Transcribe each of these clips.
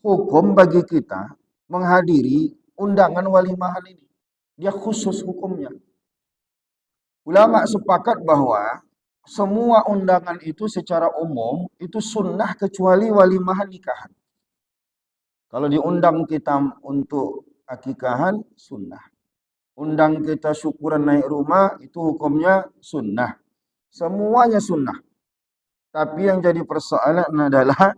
hukum bagi kita menghadiri undangan walimahan ini. Dia khusus hukumnya. Ulama sepakat bahwa semua undangan itu secara umum itu sunnah kecuali walimahan nikahan. Kalau diundang kita untuk akikahan, sunnah. Undang kita syukuran naik rumah, itu hukumnya sunnah. Semuanya sunnah. Tapi yang jadi persoalan adalah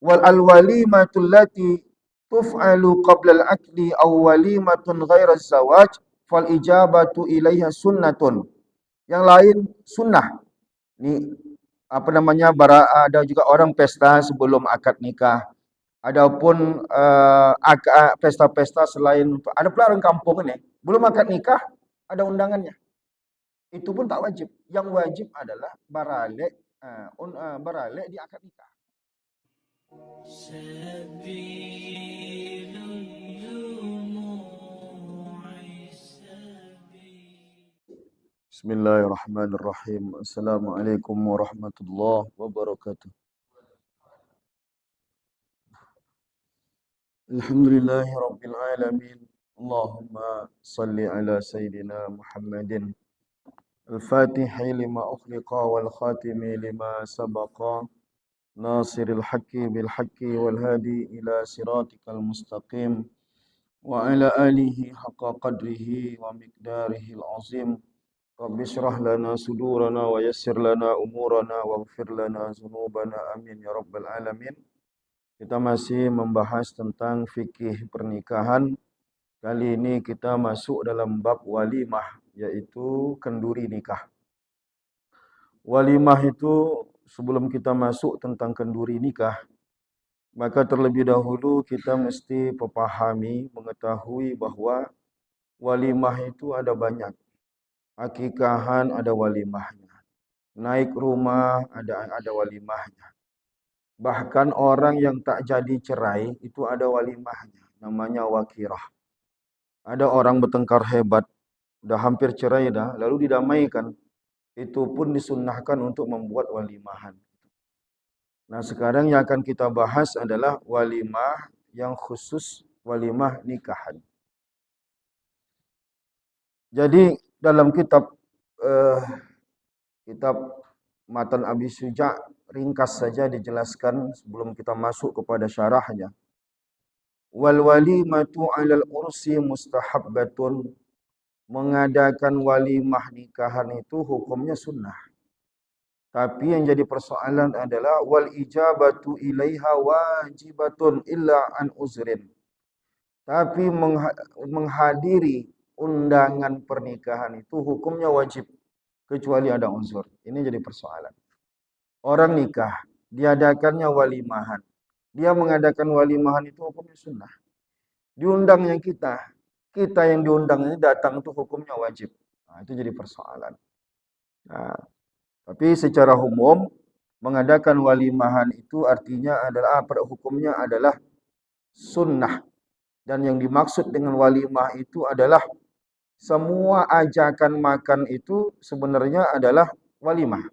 wal alwalimatul lati tuf'alu qabla al-akli aw walimatun ghaira zawaj fal ijabatu ilaiha sunnatun. Yang lain sunnah. Ini apa namanya, ada juga orang pesta sebelum akad nikah. Adapun pesta-pesta selain, ada pula orang kampung ini, belum akad nikah ada undangannya. Itu pun tak wajib. Yang wajib adalah baralek di akad nikah. Bismillahirrahmanirrahim. Assalamualaikum warahmatullahi wabarakatuh. Alhamdulillahi rabbil alamin. Allahumma salli ala sayyidina Muhammadin al-fatihi lima ukhliqa wal khatimi lima sabaqa nasiril haqqi bil haqqi wal hadi ila siratikal mustaqim wa ala alihi haqqa qadrihi wa miqdarihi al-azim. Rabbi syrah lana sudurana wa yassir lana umurana waghfir lana dzunubana amin ya rabbal alamin. Kita masih membahas tentang fikih pernikahan. Kali ini kita masuk dalam bab walimah, yaitu kenduri nikah. Walimah itu, sebelum kita masuk tentang kenduri nikah, maka terlebih dahulu kita mesti mengetahui bahwa walimah itu ada banyak. Akikahan ada walimahnya. Naik rumah ada walimahnya. Bahkan orang yang tak jadi cerai itu ada walimahnya, namanya wakirah. Ada orang bertengkar hebat, dah hampir cerai dah, lalu didamaikan. Itu pun disunnahkan untuk membuat walimahan. Nah, sekarang yang akan kita bahas adalah walimah yang khusus, walimah nikahan. Jadi dalam kitab Matan Abi Syuja' ringkas saja dijelaskan sebelum kita masuk kepada syarahnya. Wal walimatu 'alal ursi mustahabbatun. Mengadakan walimah nikahan itu hukumnya sunnah. Tapi yang jadi persoalan adalah wal ijabatu ilaiha wajibatun illa an uzrin. Tapi menghadiri undangan pernikahan itu hukumnya wajib kecuali ada unsur. Ini jadi persoalan. Orang nikah, diadakannya walimahan. Dia mengadakan walimahan itu hukumnya sunnah. Diundangnya kita yang diundang ini datang itu hukumnya wajib. Nah, itu jadi persoalan. Nah, tapi secara umum mengadakan walimahan itu artinya adalah hukumnya adalah sunnah. Dan yang dimaksud dengan walimah itu adalah semua ajakan makan itu sebenarnya adalah walimah.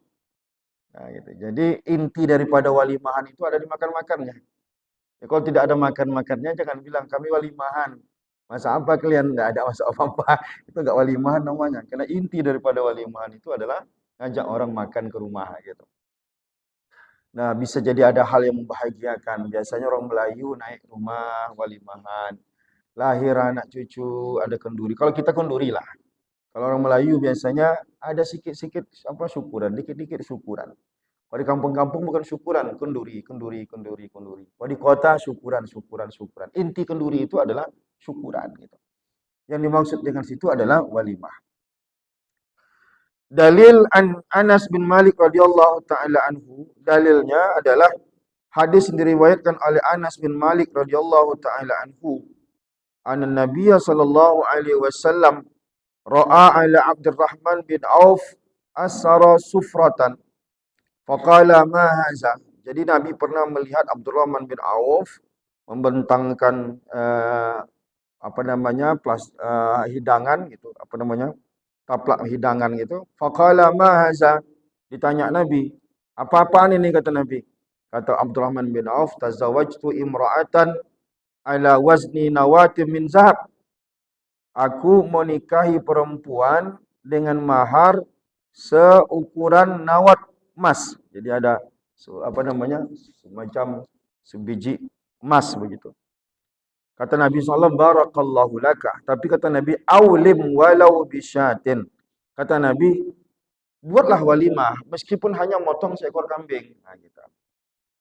Nah, gitu. Jadi inti daripada walimahan itu ada di makan-makannya. Ya, kalau tidak ada makan-makannya jangan bilang kami walimahan. Masa apa kalian? Tidak ada masa apa-apa. Itu enggak walimahan namanya. Karena inti daripada walimahan itu adalah ngajak orang makan ke rumah gitu. Nah, bisa jadi ada hal yang membahagiakan. Biasanya orang Melayu naik rumah walimahan. Lahir anak cucu, ada kenduri. Kalau kita kenduri lah. Kalau orang Melayu biasanya ada sikit-sikit syukuran, dikit-dikit syukuran. Kalau di kampung-kampung bukan syukuran, kenduri. Kalau di kota syukuran. Inti kenduri itu adalah syukuran gitu. Yang dimaksud dengan situ adalah walimah. Dalil Anas bin Malik radhiyallahu taala anhu, dalilnya adalah hadis yang diriwayatkan oleh Anas bin Malik radhiyallahu taala anhu. Anna Nabiyya sallallahu alaihi wasallam ra'a ala Abdurrahman bin Auf asara sufratan. Faqala ma haza. Jadi Nabi pernah melihat Abdurrahman bin Auf membentangkan hidangan gitu, taplak hidangan gitu. Faqala ma haza. Ditanya Nabi, apa-apaan ini kata Nabi? Kata Abdurrahman bin Auf, tazawwajtu imra'atan ala wazni nawatin min zahab. Aku menikahi perempuan dengan mahar seukuran nawat emas. Jadi ada semacam sebiji emas begitu. Kata Nabi SAW, barakallahu laka. Tapi kata Nabi, awlim walau bisyatin. Kata Nabi, buatlah walimah meskipun hanya motong seekor kambing. Nah, gitu.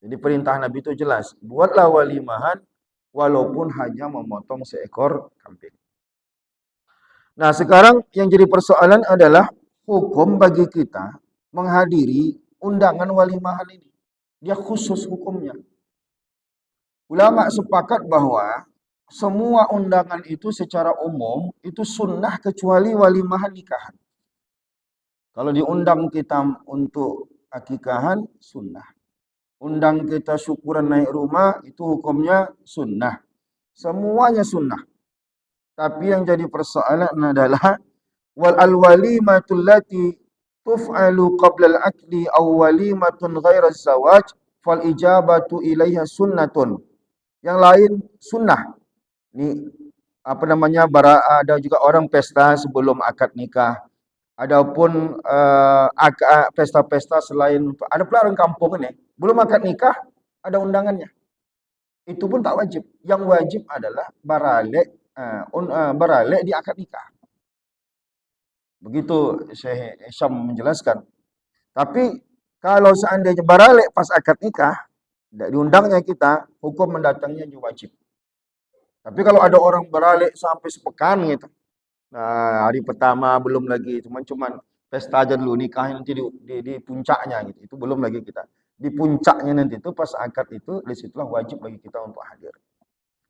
Jadi perintah Nabi itu jelas, buatlah walimahan walaupun hanya memotong seekor kambing. Nah, sekarang yang jadi persoalan adalah hukum bagi kita menghadiri undangan walimahan ini. Dia khusus hukumnya. Ulama sepakat bahwa semua undangan itu secara umum itu sunnah kecuali walimahan nikahan. Kalau diundang kita untuk akikahan, sunnah. Undang kita syukuran naik rumah, itu hukumnya sunnah. Semuanya sunnah. Tapi yang jadi persoalan adalah wal alwalimatul lati tuf'alu qabla al-aqdi aw walimatun ghaira zawaj fal ijabatu ilaiha sunnatun. Yang lain sunnah. Ini ada juga orang pesta sebelum akad nikah. Adapun pesta-pesta selain ada pula orang kampung ini belum akad nikah ada undangannya. Itu pun tak wajib. Yang wajib adalah baralek di akad nikah. Begitu Syekh Isyam menjelaskan. Tapi kalau seandainya baralek pas akad nikah, tidak diundangnya kita, hukum mendatangnya juga wajib. Tapi kalau ada orang baralek sampai sepekan gitu, nah, hari pertama belum lagi, cuman pesta aja dulu, nikah nanti di puncaknya gitu. Itu belum lagi kita. Di puncaknya nanti itu pas akad itu, disitulah wajib bagi kita untuk hadir.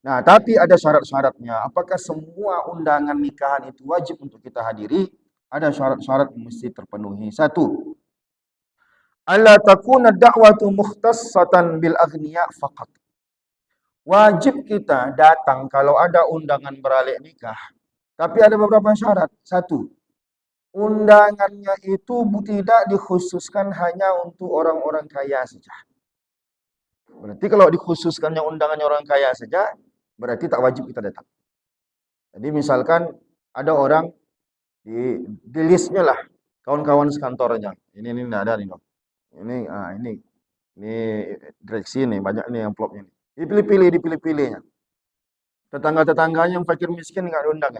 Nah, tapi ada syarat-syaratnya. Apakah semua undangan nikahan itu wajib untuk kita hadiri? Ada syarat-syarat yang mesti terpenuhi. Satu, alla takuna da'watu mukhtassatan bil aghniya faqat. Wajib kita datang kalau ada undangan beralik nikah. Tapi ada beberapa syarat. Satu, undangannya itu tidak dikhususkan hanya untuk orang-orang kaya saja. Berarti kalau dikhususkannya undangannya orang kaya saja, berarti tak wajib kita datang. Jadi misalkan ada orang di listnya lah, kawan-kawan sekantornya. Ini ada nih dong. Ini direksi nih, banyak nih amplopnya. Dipilih-pilihnya. Tetangga-tetangganya yang fakir miskin nggak diundang.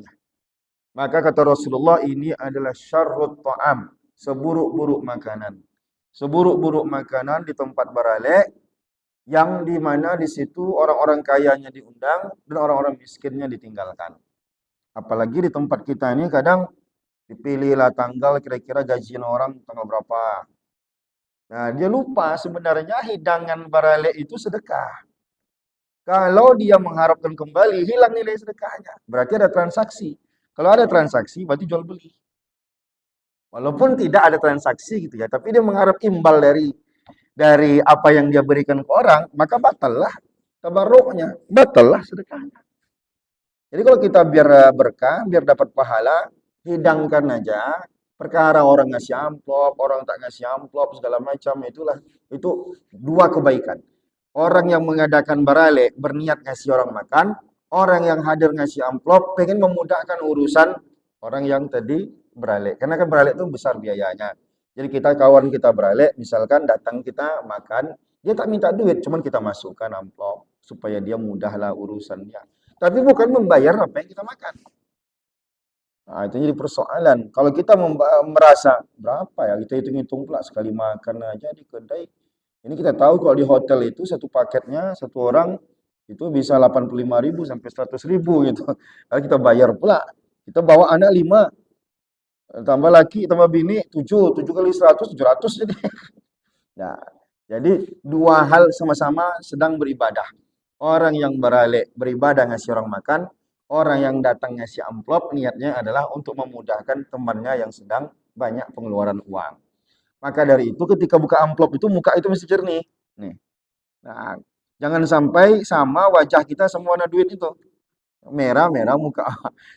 Maka kata Rasulullah, ini adalah syarrut ta'am, seburuk-buruk makanan. Seburuk-buruk makanan di tempat baralek, yang di mana di situ orang-orang kayanya diundang dan orang-orang miskinnya ditinggalkan. Apalagi di tempat kita ini kadang dipilihlah tanggal, kira-kira gajian orang tanggal berapa. Nah, dia lupa sebenarnya hidangan baralek itu sedekah. Kalau dia mengharapkan kembali, hilang nilai sedekahnya. Berarti ada transaksi. Kalau ada transaksi, berarti jual beli. Walaupun tidak ada transaksi gitu ya, tapi dia mengharap imbal dari apa yang dia berikan ke orang, maka batallah tabarruknya, batallah sedekahnya. Jadi kalau kita biar berkah, biar dapat pahala, hidangkan aja. Perkara orang ngasih amplop, orang tak ngasih amplop, segala macam, itu dua kebaikan. Orang yang mengadakan baralek berniat ngasih orang makan, orang yang hadir ngasih amplop pengen memudahkan urusan orang yang tadi baralek. Karena kan baralek itu besar biayanya. Jadi kawan kita baralek, misalkan datang kita makan, dia tak minta duit, cuman kita masukkan amplop supaya dia mudahlah urusannya. Tapi bukan membayar apa yang kita makan. Nah, itu jadi persoalan. Kalau kita merasa berapa ya, kita hitung-hitung pula sekali makan aja di kedai. Ini kita tahu kalau di hotel itu satu paketnya, satu orang itu bisa 85.000 sampai 100.000 gitu. Lalu kita bayar pula. Kita bawa anak 5, tambah laki, tambah bini 7 kali 100, 700 jadi. Nah, jadi dua hal sama-sama sedang beribadah. Orang yang baralek beribadah ngasih orang makan, orang yang datang ngasih amplop niatnya adalah untuk memudahkan temannya yang sedang banyak pengeluaran uang. Maka dari itu ketika buka amplop itu muka itu mesti jernih. Nih. Nah, jangan sampai sama wajah kita semua warna duit itu. Merah muka.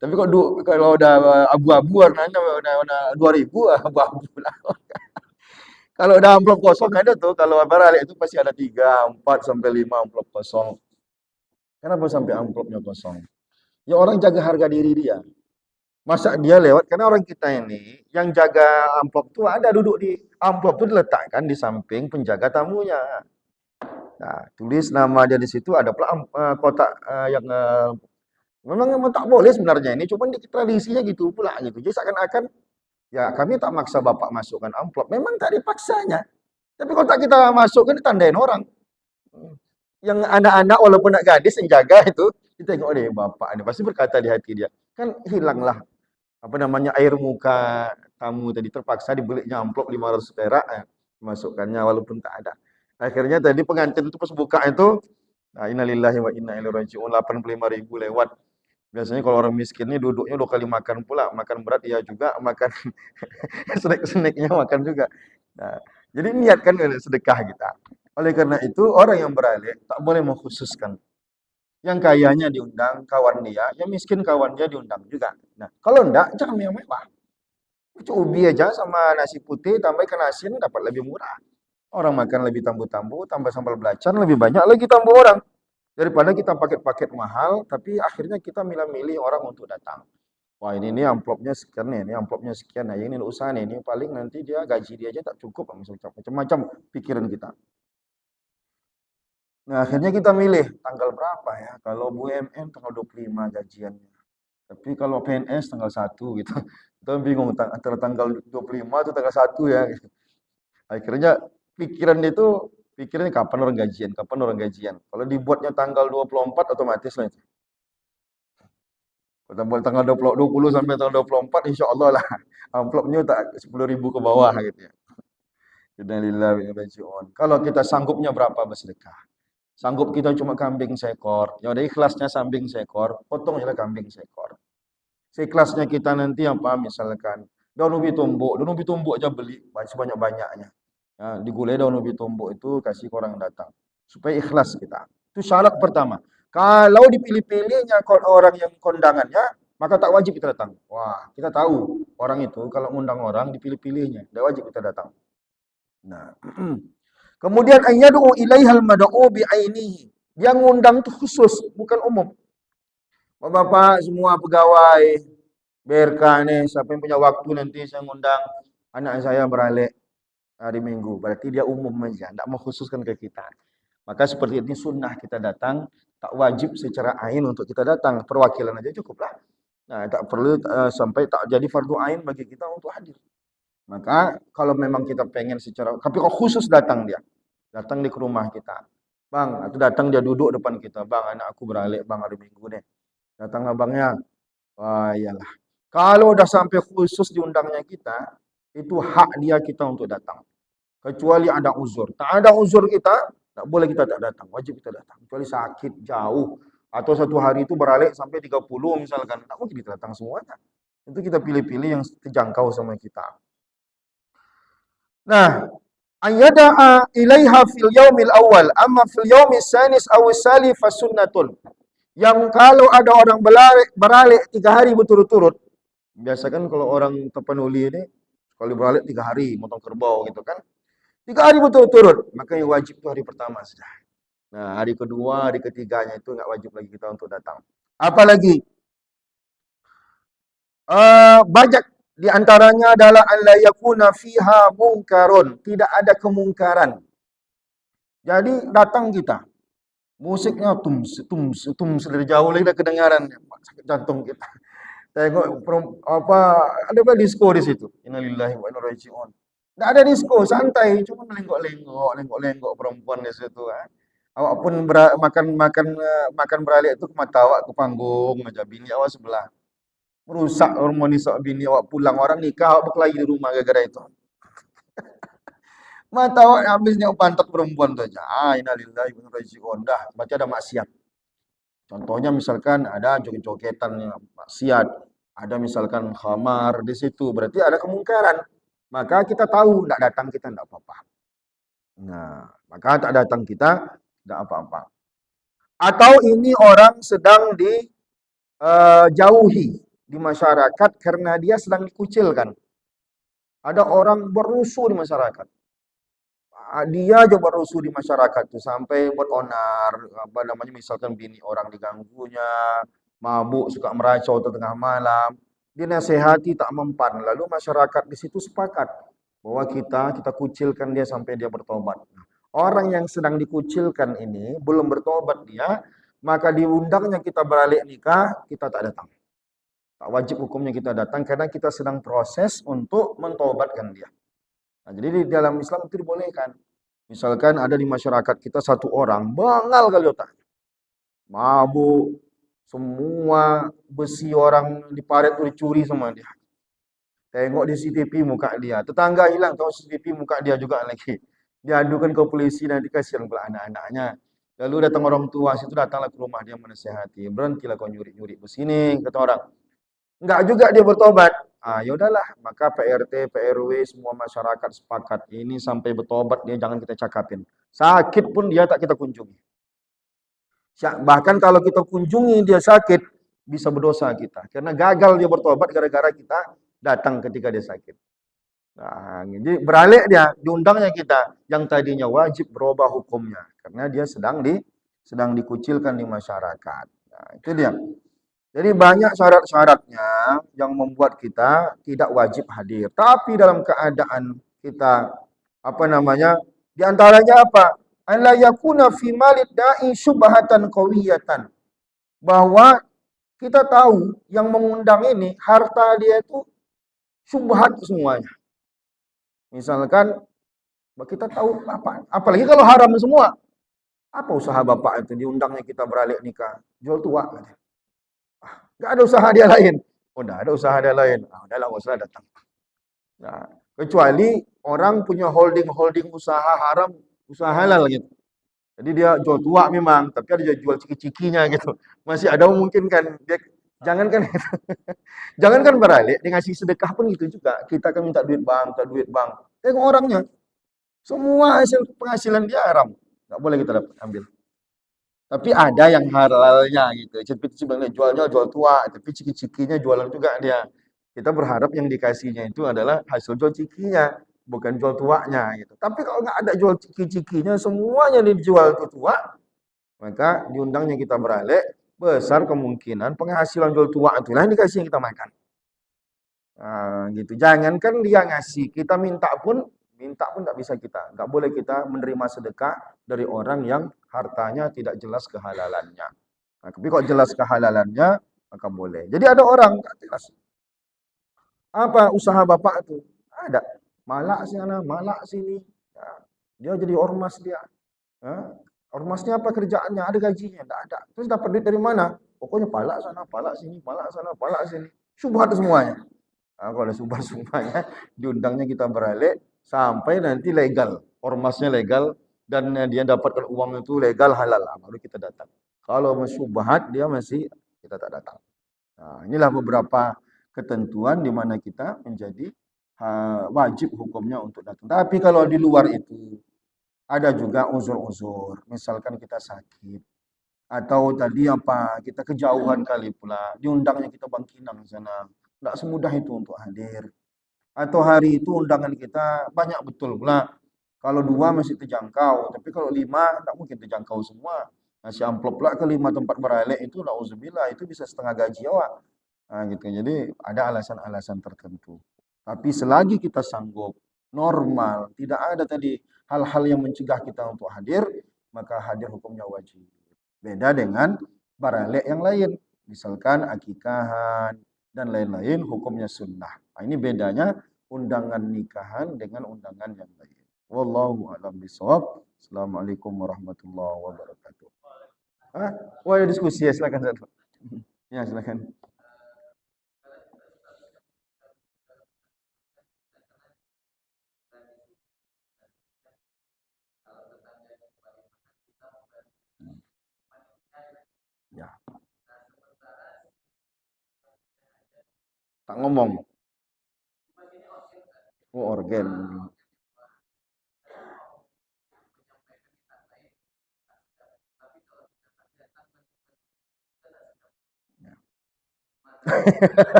Tapi kalau udah abu-abu warnanya udah 2.000 abu-abu lah. Kalau ada amplop kosong ada tuh, kalau balik itu pasti ada 3, 4 sampai 5 amplop kosong. Kenapa sampai amplopnya kosong? Ya orang jaga harga diri dia. Masa dia lewat, karena orang kita ini yang jaga amplop tuh ada duduk di amplop tuh diletakkan di samping penjaga tamunya. Nah, tulis nama dia di situ, ada pula kotak yang memang tak boleh sebenarnya ini, cuma di tradisinya gitu pula gitu. Jadi seakan-akan ya kami tak maksa bapak masukkan amplop, memang tak dipaksanya. Tapi kalau tak kita masukkan ditandain orang. Yang anak-anak walaupun nak gadis yang jaga itu, kita tengok deh bapak ini pasti berkata di hati dia, kan hilanglah apa namanya air muka tamu tadi, terpaksa dibelinya amplop 500 perak masukkannya walaupun tak ada. Akhirnya tadi pengantin itu pas buka itu, nah innalillahi wa inna ilaihi raji'un, 85.000 lewat. Biasanya kalau orang miskin ini duduknya 2 kali makan pula, makan berat ya juga, makan snack-snacknya makan juga. Nah, jadi niatkan sedekah kita. Oleh karena itu orang yang beralih tak boleh mengkhususkan. Yang kayanya diundang kawan dia, yang miskin kawan dia diundang juga. Nah, kalau enggak jangan yang mewah. Ubi aja sama nasi putih tambah ikan asin dapat lebih murah. Orang makan lebih tambu-tambu, tambah sambal belacan lebih banyak lagi tambu orang. Daripada kita paket-paket mahal, tapi akhirnya kita milih-milih orang untuk datang. Wah ini amplopnya sekian nih, ini amplopnya sekian. Nah ini usaha nih, ini paling nanti dia gaji dia aja tak cukup, macam-macam pikiran kita. Nah akhirnya kita milih tanggal berapa ya. Kalau BUMN tanggal 25 gajiannya. Tapi kalau PNS tanggal 1 gitu. Kita bingung antara tanggal 25 atau tanggal 1 ya. Akhirnya pikiran itu pikirannya kapan orang gajian, kapan orang gajian. Kalau dibuatnya tanggal 24 otomatis lah itu. Kalau buat tanggal 20 sampai tanggal 24 insya Allah lah amplopnya tak 10.000 ke bawah gitu ya. Innalillahi wa inna ilaihi raji'un. Kalau kita sanggupnya berapa bersedekah? Sanggup kita cuma kambing seekor. Ya udah ikhlasnya kambing seekor, potong aja kambing seekor. Seikhlasnya kita nanti apa misalkan daun ubi tumbuk aja beli sebanyak-banyaknya. Ya, digulai daun ubi tumbuk itu kasih ke orang datang. Supaya ikhlas kita. Itu syarat pertama. Kalau dipilih-pilihnya orang yang kondangannya, maka tak wajib kita datang. Wah, kita tahu orang itu kalau ngundang orang dipilih-pilihnya, tidak wajib kita datang. Nah, kemudian ayyadu ilaihal mad'u bi ainihi. Dia ngundang itu khusus, bukan umum. Bapak-bapak semua pegawai BRK nih, siapa yang punya waktu nanti saya ngundang anak saya beralih hari Minggu. Berarti dia umum aja, tidak mengkhususkan ke kita. Maka seperti ini sunnah kita datang, tak wajib secara ain untuk kita datang. Perwakilan aja cukup lah. Nah, tak perlu sampai tak jadi fardu ain bagi kita untuk hadir. Maka kalau memang kita pengen secara, tapi kalau khusus datang dia, datang di rumah kita. Bang, atau datang dia duduk depan kita. Bang, anak aku beralih bang hari Minggu deh. Datang abangnya. Wah, iyalah. Kalau udah sampai khusus diundangnya kita, itu hak dia kita untuk datang. Kecuali ada uzur. Tak ada uzur kita, tak boleh kita tak datang. Wajib kita datang. Kecuali sakit, jauh. Atau satu hari itu beralih sampai 30 misalkan. Tak mungkin kita datang semuanya. Itu kita pilih-pilih yang terjangkau sama kita. Nah, ayyada'a ilaiha fil yaumil awal. Amma fil yaumil sanis awis salif fasunnatun. Yang kalau ada orang beralih 3 hari berturut-turut, biasa kan kalau orang terpenuli ini, kalau beralih 3 hari, motong kerbau gitu kan. 3 hari berturut-turut, maka yang wajib itu hari pertama saja. Nah, hari kedua, hari ketiganya itu nggak wajib lagi kita untuk datang. Apalagi, banyak di antaranya adalah alla yakuna fiha mungkarun, tidak ada kemungkaran. Jadi datang kita, musiknya tum dari jauh lagi dah kedengaran, sakit jantung kita. Tengok ada apa disco di situ. Innalillahi wa inna ilaihi raji'un. Enggak ada disco, santai, cuma lenggok-lenggok perempuan di situ. Awak pun makan beralik itu ke mata awak ke panggung aja, bini awak sebelah. Merusak harmoni sok bini awak, pulang orang nikah awak berkelahi di rumah gara-gara itu. Mata awak habisnya pantat perempuan tu aja. Innalillahi wa inna ilaihi raji'un. Dah, baca ada maksiat. Contohnya misalkan ada joget-jogetan yang maksiat, ada misalkan khamar di situ, berarti ada kemungkaran. Maka kita tahu, tidak datang kita tidak apa-apa. Nah, maka tak datang kita tidak apa-apa. Atau ini orang sedang dijauhi di masyarakat karena dia sedang dikucilkan. Ada orang berusuh di masyarakat. Dia aja berusuh di masyarakat tuh sampai buat onar, apa namanya, misalkan bini orang diganggunya, mabuk, suka meracau tengah malam, dinasehati tak mempan. Lalu masyarakat di situ sepakat bahwa kita kucilkan dia sampai dia bertobat. Nah, orang yang sedang dikucilkan ini belum bertobat dia, maka diundangnya kita beralik nikah, kita tak datang. Tak wajib hukumnya kita datang karena kita sedang proses untuk mentobatkan dia. Nah, jadi di dalam Islam itu dibolehkan. Misalkan ada di masyarakat kita satu orang, bengal kali otak, mabuk, semua besi orang di paret itu dicuri sama dia. Tengok di CCTV muka dia, tetangga hilang, tahu CCTV muka dia juga lagi. Dia adukan ke polisi, nanti kasihan pula anak-anaknya. Lalu datang orang tua, situ datanglah ke rumah dia menasehati. Berhentilah kau nyuri-nyuri besi ini, kata orang. Enggak juga dia bertobat. Ah, ya udahlah, maka PRT, PRW, semua masyarakat sepakat ini sampai bertobat dia jangan kita cakapin. Sakit pun dia tak kita kunjungi. Bahkan kalau kita kunjungi dia sakit, bisa berdosa kita. Karena gagal dia bertobat gara-gara kita datang ketika dia sakit. Nah, jadi beralih dia, diundangnya kita yang tadinya wajib berubah hukumnya karena dia sedang dikucilkan di masyarakat. Nah, itu dia. Jadi banyak syarat-syaratnya yang membuat kita tidak wajib hadir. Tapi dalam keadaan kita apa namanya? Di antaranya apa? An la yakuna fi malid da'i syubhatan qawiyatan. Bahwa kita tahu yang mengundang ini harta dia itu syubhat semuanya. Misalkan kita tahu apa? Apalagi kalau haram semua. Apa usaha bapak itu diundangnya kita beralik nikah? Jual tua katanya. Nggak ada usaha dia lain. Oh, nggak ada usaha dia lain. Ah, udahlah, nggak usah datang. Nah, kecuali orang punya holding usaha haram, usaha halal gitu. Jadi dia jual tua memang, tapi ada jual ciki-cikinya gitu. Masih ada mungkin kan dia jangankan jangankan beralik, dia ngasih sedekah pun gitu juga. Kita kan minta duit bang, minta duit bang. Tengok orangnya, semua hasil penghasilan dia haram. Nggak boleh kita dapat ambil. Tapi ada yang halalnya gitu. Seperti sebenarnya jualnya jual tua, tapi ciki-cikinya jualan juga dia. Kita berharap yang dikasihnya itu adalah hasil jual cikinya, bukan jual tuanya gitu. Tapi kalau nggak ada jual ciki-cikinya, semuanya dijual itu tua, maka diundangnya kita beralih, besar kemungkinan penghasilan jual tua itulah yang dikasih yang kita makan. Nah, gitu. Jangankan dia ngasih, kita minta pun nggak bisa kita. Nggak boleh kita menerima sedekah dari orang yang hartanya tidak jelas kehalalannya. Nah, tapi kok jelas kehalalannya, maka boleh. Jadi ada orang nggak jelas. Apa usaha bapak itu? Ada. Malak sana, malak sini. Ya, dia jadi ormas dia. Ya. Ormasnya apa kerjaannya? Ada gajinya? Tidak ada. Terus dapat duit dari mana? Pokoknya palak sana, palak sini, palak sana, palak sini. Subhat semuanya. Nah, kalau sumpah sumpahnya diundangnya kita beralik sampai nanti legal, ormasnya legal dan dia dapatkan uang itu legal halal, baru kita datang. Kalau mensyubhat dia masih kita tak datang. Nah, inilah beberapa ketentuan di mana kita menjadi wajib hukumnya untuk datang. Tapi kalau di luar itu ada juga uzur-uzur, misalkan kita sakit atau tadi apa kita kejauhan kali pula diundangnya kita Bangkinang sana, tidak semudah itu untuk hadir. Atau hari itu undangan kita banyak betul pula. Kalau 2 masih terjangkau, tapi kalau 5 tidak mungkin terjangkau semua. Ngasih amplop pula ke 5 tempat beralek itu nauzubillah itu bisa setengah gaji awak. Nah, gitu. Jadi ada alasan-alasan tertentu. Tapi selagi kita sanggup normal, tidak ada tadi hal-hal yang mencegah kita untuk hadir, maka hadir hukumnya wajib. Beda dengan baralek yang lain. Misalkan akikahan dan lain-lain hukumnya sunnah. Nah, ini bedanya undangan nikahan dengan undangan yang lain. Wallahu a'lam bishawab. Assalamualaikum warahmatullahi wabarakatuh. Ah, oh ada diskusi ya, silakan satu. Ya, silakan. Ya, tak ngomong. Oh, organ.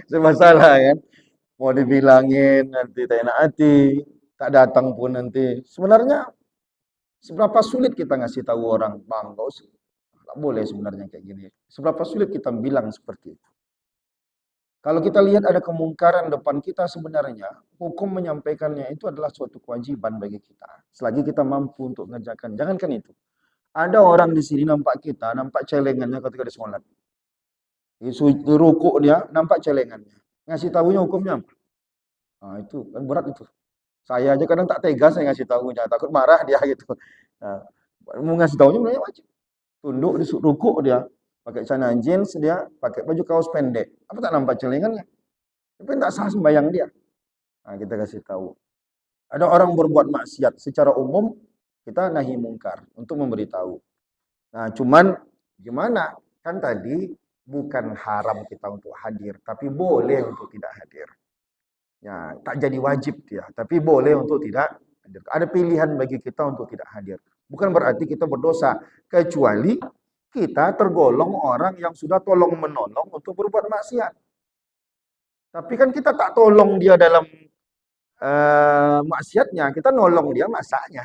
Itu masalah kan. Mau dibilangin nanti tak enak hati. tak datang pun nanti. Sebenarnya seberapa sulit kita ngasih tahu orang, bang, nggak usah, nggak boleh sebenarnya kayak gini. Seberapa sulit kita bilang seperti itu. Kalau kita lihat ada kemungkaran depan kita sebenarnya, hukum menyampaikannya itu adalah suatu kewajiban bagi kita. Selagi kita mampu untuk mengerjakan. Jangankan itu. Ada orang di sini nampak kita, nampak celengannya ketika di sholat. Di rukuk dia, nampak celengannya. Ngasih tahunya hukumnya apa? Nah, itu kan berat itu. Saya aja kadang tak tega saya ngasih tahunya, takut marah dia gitu. Nah, mau ngasih tahunya sebenarnya wajib. Tunduk di rukuk dia, pakai celana jeans dia, pakai baju kaos pendek. Apa tak nampak celengannya? Tapi tak sah sembayang dia. Nah, kita kasih tahu. Ada orang berbuat maksiat secara umum, kita nahi mungkar untuk memberitahu. Nah, cuman gimana? Kan tadi bukan haram kita untuk hadir, tapi boleh untuk tidak hadir. Ya, tak jadi wajib dia, tapi boleh untuk tidak hadir. Ada pilihan bagi kita untuk tidak hadir. Bukan berarti kita berdosa, kecuali kita tergolong orang yang sudah tolong menolong untuk berbuat maksiat. Tapi kan kita tak tolong dia dalam maksiatnya, kita nolong dia masaknya.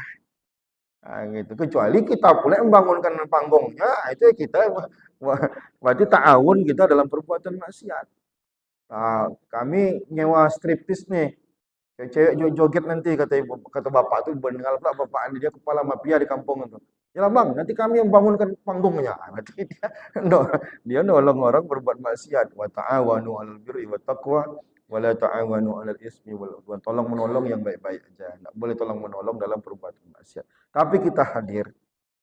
Nah, gitu. Kecuali kita pula yang membangunkan panggungnya, itu kita berarti ta'awun kita dalam perbuatan maksiat. Nah, kami nyewa striptis nih. Kayak cewek joget nanti kata ibu, kata bapak tuh mendengar pula bapak dia kepala mafia di kampung itu. Ya bang, nanti kami yang bangunkan panggungnya. Berarti dia, dia nolong orang berbuat maksiat. Wa ta'awanu 'alal birri wat taqwa wa la ta'awanu 'alal ismi wal 'udwan. Tolong menolong yang baik-baik aja. Enggak boleh tolong menolong dalam perbuatan maksiat. Tapi kita hadir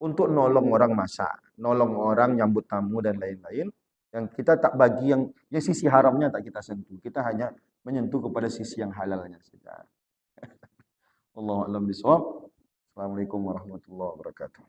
untuk nolong orang masak, nolong orang nyambut tamu dan lain-lain. Yang kita tak bagi yang sisi haramnya tak kita sentuh. Kita hanya menyentuh kepada sisi yang halalnya saja. Wallahu a'lam bishawab. Assalamualaikum warahmatullahi wabarakatuh.